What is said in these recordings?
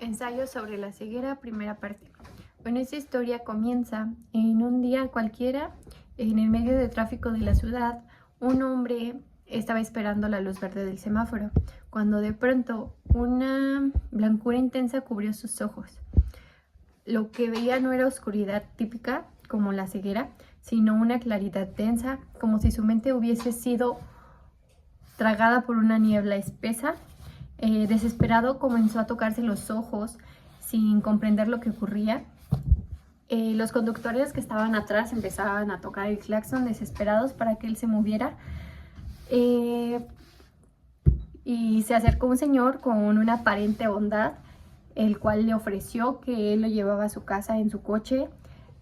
Ensayo sobre la ceguera, primera parte. Bueno, esta historia comienza en un día cualquiera, en el medio de tráfico de la ciudad. Un hombre estaba esperando la luz verde del semáforo, cuando de pronto una blancura intensa cubrió sus ojos. Lo que veía no era oscuridad típica, como la ceguera, sino una claridad densa, como si su mente hubiese sido tragada por una niebla espesa. Desesperado comenzó a tocarse los ojos sin comprender lo que ocurría. Los conductores que estaban atrás empezaban a tocar el claxon desesperados para que él se moviera. Y se acercó un señor con una aparente bondad, el cual le ofreció que él lo llevaba a su casa en su coche,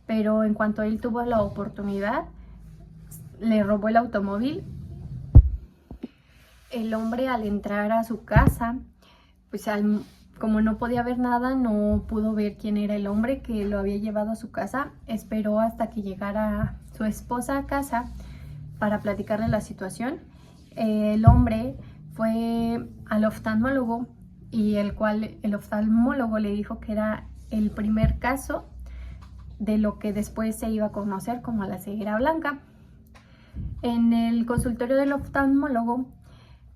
pero en cuanto él tuvo la oportunidad, le robó el automóvil. El hombre, al entrar a su casa, pues como no podía ver nada, no pudo ver quién era el hombre que lo había llevado a su casa. Esperó hasta que llegara su esposa a casa para platicarle la situación. El hombre fue al oftalmólogo y el oftalmólogo le dijo que era el primer caso de lo que después se iba a conocer como la ceguera blanca. En el consultorio del oftalmólogo,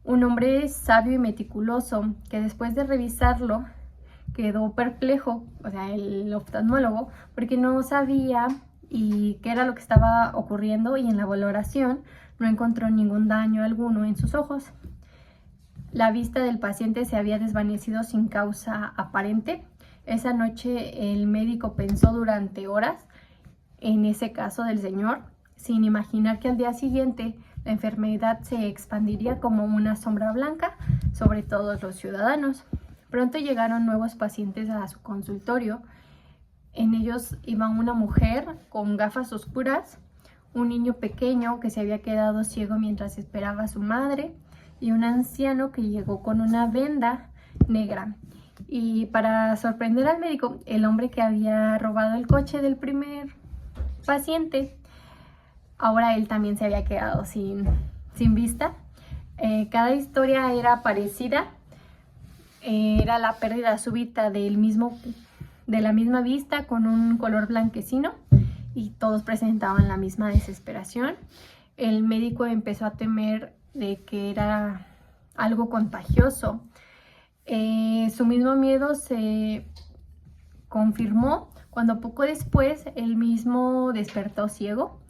un hombre sabio y meticuloso, que después de revisarlo quedó perplejo, o sea, el oftalmólogo, porque no sabía qué era lo que estaba ocurriendo, y en la valoración no encontró ningún daño alguno en sus ojos. La vista del paciente se había desvanecido sin causa aparente. Esa noche el médico pensó durante horas en ese caso del señor, sin imaginar que al día siguiente la enfermedad se expandiría como una sombra blanca sobre todos los ciudadanos. Pronto llegaron nuevos pacientes a su consultorio. En ellos iba una mujer con gafas oscuras, un niño pequeño que se había quedado ciego mientras esperaba a su madre, y un anciano que llegó con una venda negra. Y para sorprender al médico, el hombre que había robado el coche del primer paciente, ahora él también se había quedado sin vista. Cada historia era parecida. Era la pérdida súbita de la misma vista con un color blanquecino, y todos presentaban la misma desesperación. El médico empezó a temer de que era algo contagioso. Su mismo miedo se confirmó cuando poco después él mismo despertó ciego.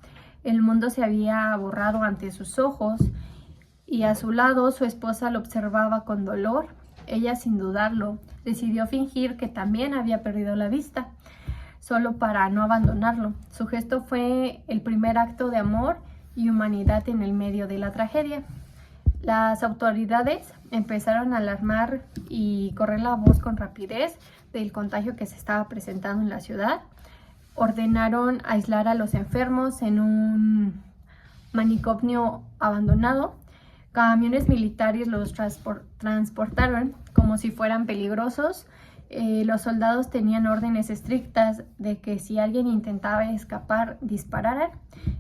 El mundo se había borrado ante sus ojos, y a su lado su esposa lo observaba con dolor. Ella, sin dudarlo, decidió fingir que también había perdido la vista, solo para no abandonarlo. Su gesto fue el primer acto de amor y humanidad en el medio de la tragedia. Las autoridades empezaron a alarmar y correr la voz con rapidez del contagio que se estaba presentando en la ciudad. Ordenaron aislar a los enfermos en un manicomio abandonado. Camiones militares los transportaron como si fueran peligrosos. Los soldados tenían órdenes estrictas de que si alguien intentaba escapar, dispararan.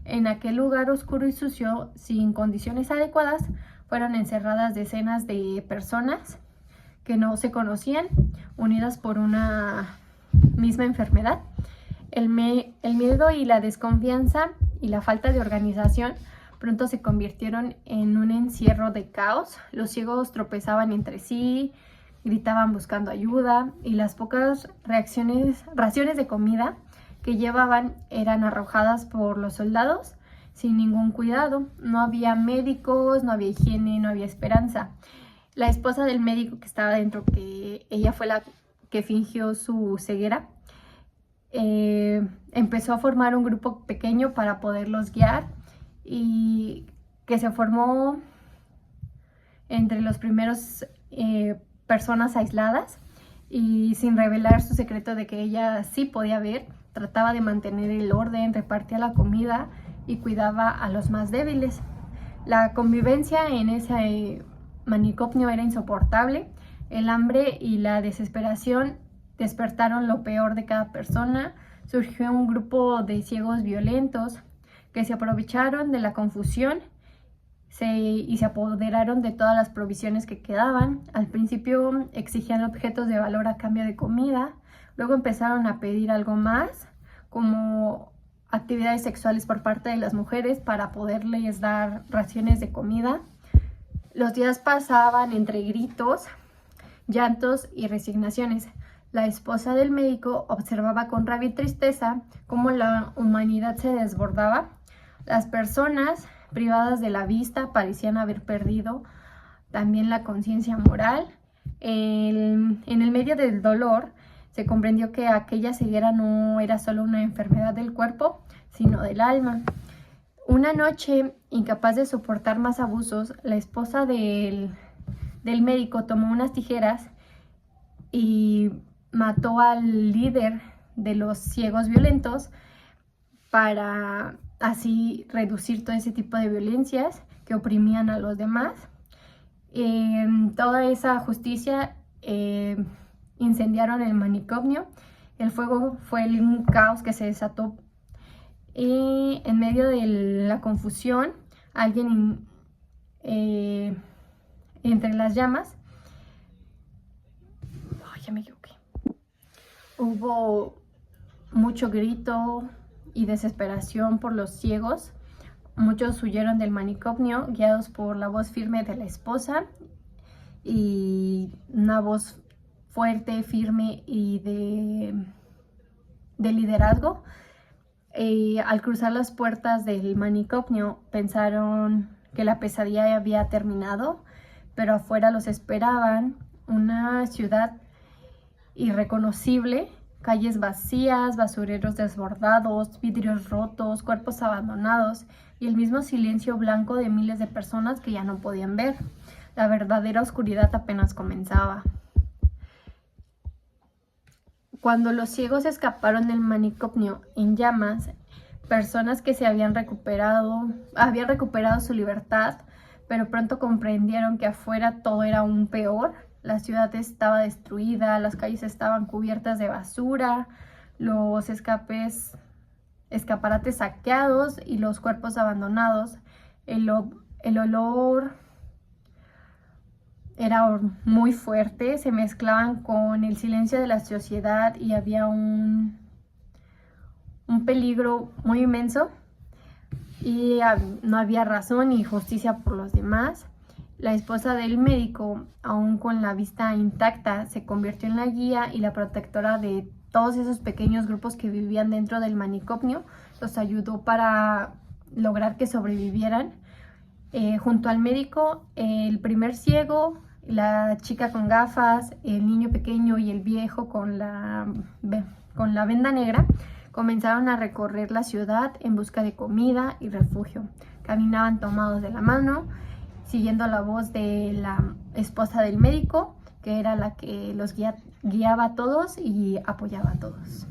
En aquel lugar oscuro y sucio, sin condiciones adecuadas, fueron encerradas decenas de personas que no se conocían, unidas por una misma enfermedad. El miedo y la desconfianza y la falta de organización pronto se convirtieron en un encierro de caos. Los ciegos tropezaban entre sí, gritaban buscando ayuda, y las pocas raciones de comida que llevaban eran arrojadas por los soldados sin ningún cuidado. No había médicos, no había higiene, no había esperanza. La esposa del médico que estaba dentro, que ella fue la que fingió su ceguera, empezó a formar un grupo pequeño para poderlos guiar, y que se formó entre los primeros personas aisladas, y sin revelar su secreto de que ella sí podía ver, trataba de mantener el orden, repartía la comida y cuidaba a los más débiles. La convivencia en ese manicomio era insoportable. El hambre y la desesperación despertaron lo peor de cada persona. Surgió un grupo de ciegos violentos que se aprovecharon de la confusión, y se apoderaron de todas las provisiones que quedaban. Al principio exigían objetos de valor a cambio de comida, luego empezaron a pedir algo más, como actividades sexuales por parte de las mujeres para poderles dar raciones de comida. Los días pasaban entre gritos, llantos y resignaciones. La esposa del médico observaba con rabia y tristeza cómo la humanidad se desbordaba. Las personas privadas de la vista parecían haber perdido también la conciencia moral. En el medio del dolor se comprendió que aquella ceguera no era solo una enfermedad del cuerpo, sino del alma. Una noche, incapaz de soportar más abusos, la esposa del médico tomó unas tijeras y mató al líder de los ciegos violentos para así reducir todo ese tipo de violencias que oprimían a los demás. Toda esa justicia incendiaron el manicomio. El fuego fue un caos que se desató y en medio de la confusión alguien entre las llamas, ya me equivoqué, hubo mucho grito y desesperación por los ciegos. Muchos huyeron del manicomio guiados por la voz firme de la esposa y una voz fuerte, firme y de liderazgo. Al cruzar las puertas del manicomio pensaron que la pesadilla había terminado, pero afuera los esperaban una ciudad irreconocible, calles vacías, basureros desbordados, vidrios rotos, cuerpos abandonados y el mismo silencio blanco de miles de personas que ya no podían ver. La verdadera oscuridad apenas comenzaba. Cuando los ciegos escaparon del manicomio en llamas, personas que se habían recuperado su libertad, pero pronto comprendieron que afuera todo era aún peor. La ciudad estaba destruida, las calles estaban cubiertas de basura, los escaparates saqueados y los cuerpos abandonados. El olor era muy fuerte, se mezclaban con el silencio de la sociedad y había un peligro muy inmenso y no había razón ni justicia por los demás. La esposa del médico, aún con la vista intacta, se convirtió en la guía y la protectora de todos esos pequeños grupos que vivían dentro del manicomio. Los ayudó para lograr que sobrevivieran. Junto al médico, el primer ciego, la chica con gafas, el niño pequeño y el viejo con la venda negra comenzaron a recorrer la ciudad en busca de comida y refugio. Caminaban tomados de la mano, siguiendo la voz de la esposa del médico, que era la que los guiaba a todos y apoyaba a todos.